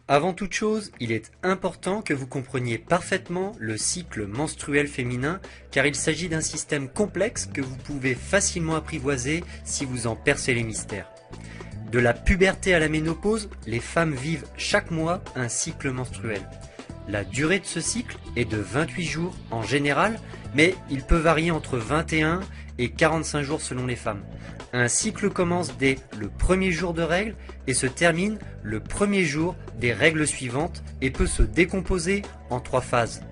Avant toute chose, il est important que vous compreniez parfaitement le cycle menstruel féminin car il s'agit d'un système complexe que vous pouvez facilement apprivoiser si vous en percez les mystères. De la puberté à la ménopause, les femmes vivent chaque mois un cycle menstruel. La durée de ce cycle est de 28 jours en général, mais il peut varier entre 21 et 45 jours selon les femmes. Un cycle commence dès le premier jour de règles et se termine le premier jour des règles suivantes et peut se décomposer en 3 phases.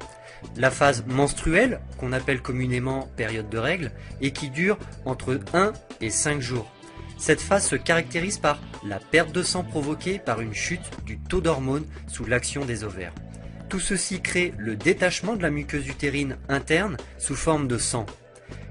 La phase menstruelle, qu'on appelle communément période de règles, et qui dure entre 1 et 5 jours. Cette phase se caractérise par la perte de sang provoquée par une chute du taux d'hormones sous l'action des ovaires. Tout ceci crée le détachement de la muqueuse utérine interne sous forme de sang.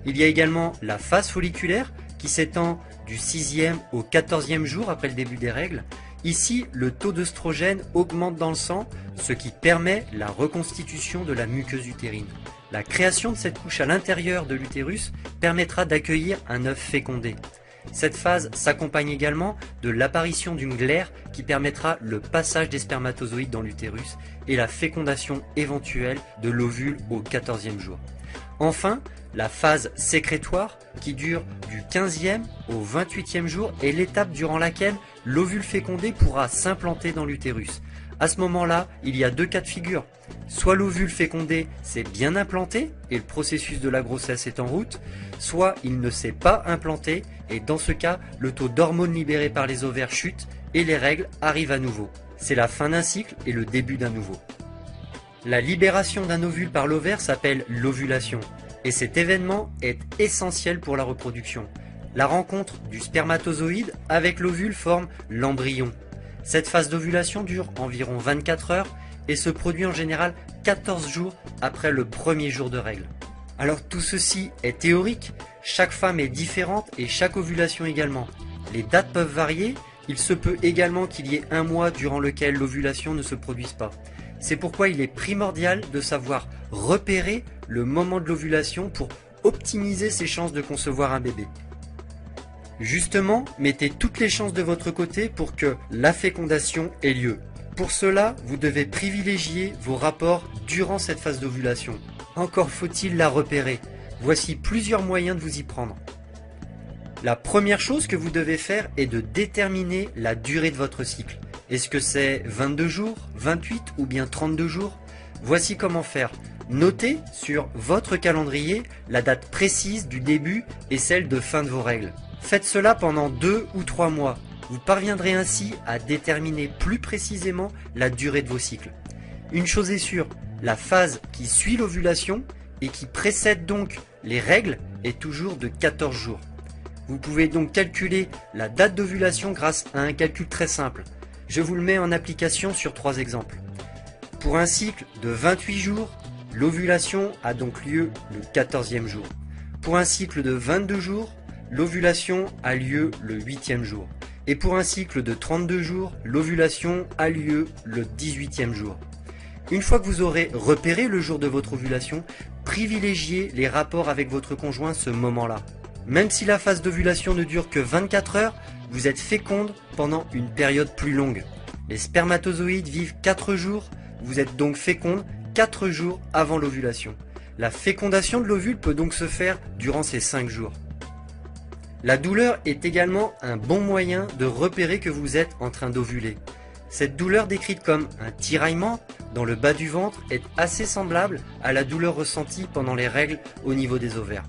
Il y a également la phase folliculaire qui s'étend du 6e au 14e jour après le début des règles. Ici, le taux d'œstrogène augmente dans le sang, ce qui permet la reconstitution de la muqueuse utérine. La création de cette couche à l'intérieur de l'utérus permettra d'accueillir un œuf fécondé. Cette phase s'accompagne également de l'apparition d'une glaire qui permettra le passage des spermatozoïdes dans l'utérus et la fécondation éventuelle de l'ovule au 14e jour. Enfin, la phase sécrétoire qui dure du 15e au 28e jour est l'étape durant laquelle l'ovule fécondé pourra s'implanter dans l'utérus. À ce moment-là, il y a 2 cas de figure. Soit l'ovule fécondé s'est bien implanté et le processus de la grossesse est en route, soit il ne s'est pas implanté et dans ce cas, le taux d'hormones libérées par les ovaires chute et les règles arrivent à nouveau. C'est la fin d'un cycle et le début d'un nouveau. La libération d'un ovule par l'ovaire s'appelle l'ovulation et cet événement est essentiel pour la reproduction. La rencontre du spermatozoïde avec l'ovule forme l'embryon. Cette phase d'ovulation dure environ 24 heures et se produit en général 14 jours après le premier jour de règles. Alors tout ceci est théorique, chaque femme est différente et chaque ovulation également. Les dates peuvent varier, il se peut également qu'il y ait un mois durant lequel l'ovulation ne se produise pas. C'est pourquoi il est primordial de savoir repérer le moment de l'ovulation pour optimiser ses chances de concevoir un bébé. Justement, mettez toutes les chances de votre côté pour que la fécondation ait lieu. Pour cela, vous devez privilégier vos rapports durant cette phase d'ovulation. Encore faut-il la repérer. Voici plusieurs moyens de vous y prendre. La première chose que vous devez faire est de déterminer la durée de votre cycle. Est-ce que c'est 22 jours, 28 ou bien 32 jours? Voici comment faire. Notez sur votre calendrier la date précise du début et celle de fin de vos règles. Faites cela pendant 2 ou 3 mois. Vous parviendrez ainsi à déterminer plus précisément la durée de vos cycles. Une chose est sûre, la phase qui suit l'ovulation et qui précède donc les règles est toujours de 14 jours. Vous pouvez donc calculer la date d'ovulation grâce à un calcul très simple. Je vous le mets en application sur 3 exemples. Pour un cycle de 28 jours, l'ovulation a donc lieu le 14e jour. Pour un cycle de 22 jours, l'ovulation a lieu le 8e jour. Et pour un cycle de 32 jours, l'ovulation a lieu le 18e jour. Une fois que vous aurez repéré le jour de votre ovulation, privilégiez les rapports avec votre conjoint ce moment-là. Même si la phase d'ovulation ne dure que 24 heures, vous êtes féconde pendant une période plus longue. Les spermatozoïdes vivent 4 jours, vous êtes donc féconde 4 jours avant l'ovulation. La fécondation de l'ovule peut donc se faire durant ces 5 jours. La douleur est également un bon moyen de repérer que vous êtes en train d'ovuler. Cette douleur décrite comme un tiraillement dans le bas du ventre est assez semblable à la douleur ressentie pendant les règles au niveau des ovaires.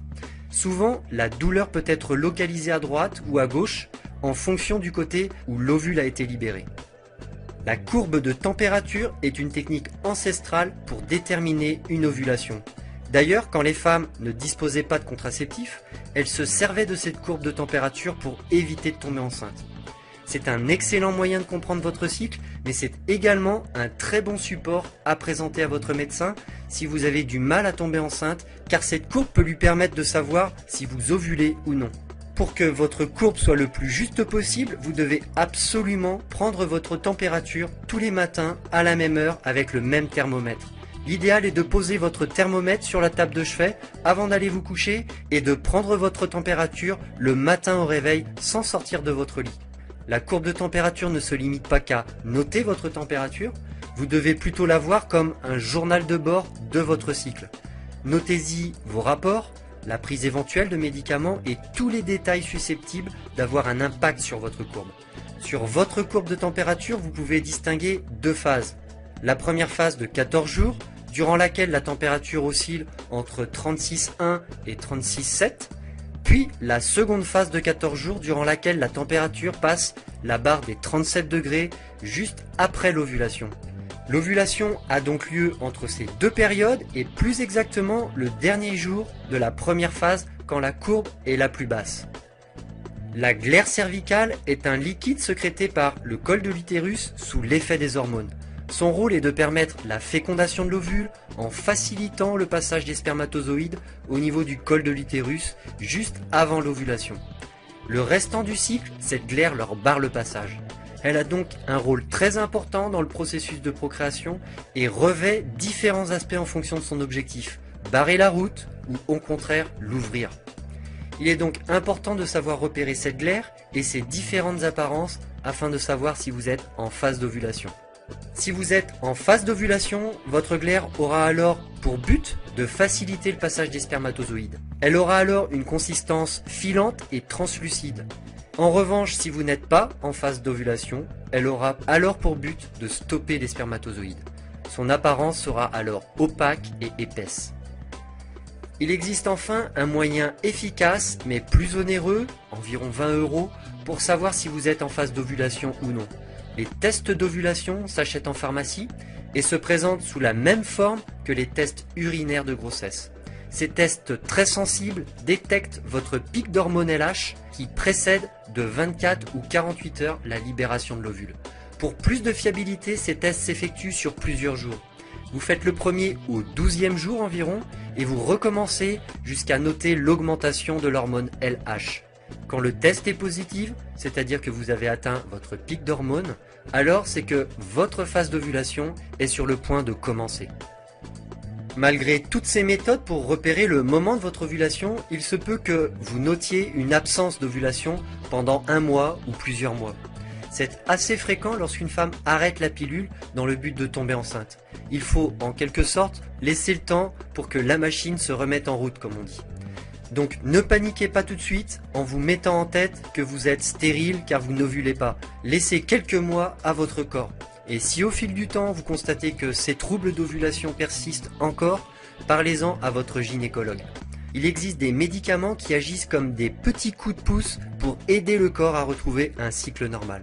Souvent, la douleur peut être localisée à droite ou à gauche en fonction du côté où l'ovule a été libéré. La courbe de température est une technique ancestrale pour déterminer une ovulation. D'ailleurs, quand les femmes ne disposaient pas de contraceptif, elles se servaient de cette courbe de température pour éviter de tomber enceinte. C'est un excellent moyen de comprendre votre cycle, mais c'est également un très bon support à présenter à votre médecin si vous avez du mal à tomber enceinte, car cette courbe peut lui permettre de savoir si vous ovulez ou non. Pour que votre courbe soit le plus juste possible, vous devez absolument prendre votre température tous les matins à la même heure avec le même thermomètre. L'idéal est de poser votre thermomètre sur la table de chevet avant d'aller vous coucher et de prendre votre température le matin au réveil sans sortir de votre lit. La courbe de température ne se limite pas qu'à noter votre température, vous devez plutôt la voir comme un journal de bord de votre cycle. Notez-y vos rapports, la prise éventuelle de médicaments et tous les détails susceptibles d'avoir un impact sur votre courbe. Sur votre courbe de température, vous pouvez distinguer deux phases. La première phase de 14 jours, durant laquelle la température oscille entre 36,1 et 36,7, puis la seconde phase de 14 jours durant laquelle la température passe la barre des 37 degrés juste après l'ovulation. L'ovulation a donc lieu entre ces deux périodes et plus exactement le dernier jour de la première phase quand la courbe est la plus basse. La glaire cervicale est un liquide sécrété par le col de l'utérus sous l'effet des hormones. Son rôle est de permettre la fécondation de l'ovule en facilitant le passage des spermatozoïdes au niveau du col de l'utérus juste avant l'ovulation. Le restant du cycle, cette glaire leur barre le passage. Elle a donc un rôle très important dans le processus de procréation et revêt différents aspects en fonction de son objectif, barrer la route ou au contraire l'ouvrir. Il est donc important de savoir repérer cette glaire et ses différentes apparences afin de savoir si vous êtes en phase d'ovulation. Si vous êtes en phase d'ovulation, votre glaire aura alors pour but de faciliter le passage des spermatozoïdes. Elle aura alors une consistance filante et translucide. En revanche, si vous n'êtes pas en phase d'ovulation, elle aura alors pour but de stopper les spermatozoïdes. Son apparence sera alors opaque et épaisse. Il existe enfin un moyen efficace mais plus onéreux, environ 20 €, pour savoir si vous êtes en phase d'ovulation ou non. Les tests d'ovulation s'achètent en pharmacie et se présentent sous la même forme que les tests urinaires de grossesse. Ces tests très sensibles détectent votre pic d'hormone LH qui précède de 24 ou 48 heures la libération de l'ovule. Pour plus de fiabilité, ces tests s'effectuent sur plusieurs jours. Vous faites le premier au 12e jour environ et vous recommencez jusqu'à noter l'augmentation de l'hormone LH. Quand le test est positif, c'est-à-dire que vous avez atteint votre pic d'hormones, alors c'est que votre phase d'ovulation est sur le point de commencer. Malgré toutes ces méthodes pour repérer le moment de votre ovulation, il se peut que vous notiez une absence d'ovulation pendant un mois ou plusieurs mois. C'est assez fréquent lorsqu'une femme arrête la pilule dans le but de tomber enceinte. Il faut en quelque sorte laisser le temps pour que la machine se remette en route, comme on dit. Donc ne paniquez pas tout de suite en vous mettant en tête que vous êtes stérile car vous n'ovulez pas. Laissez quelques mois à votre corps. Et si au fil du temps vous constatez que ces troubles d'ovulation persistent encore, parlez-en à votre gynécologue. Il existe des médicaments qui agissent comme des petits coups de pouce pour aider le corps à retrouver un cycle normal.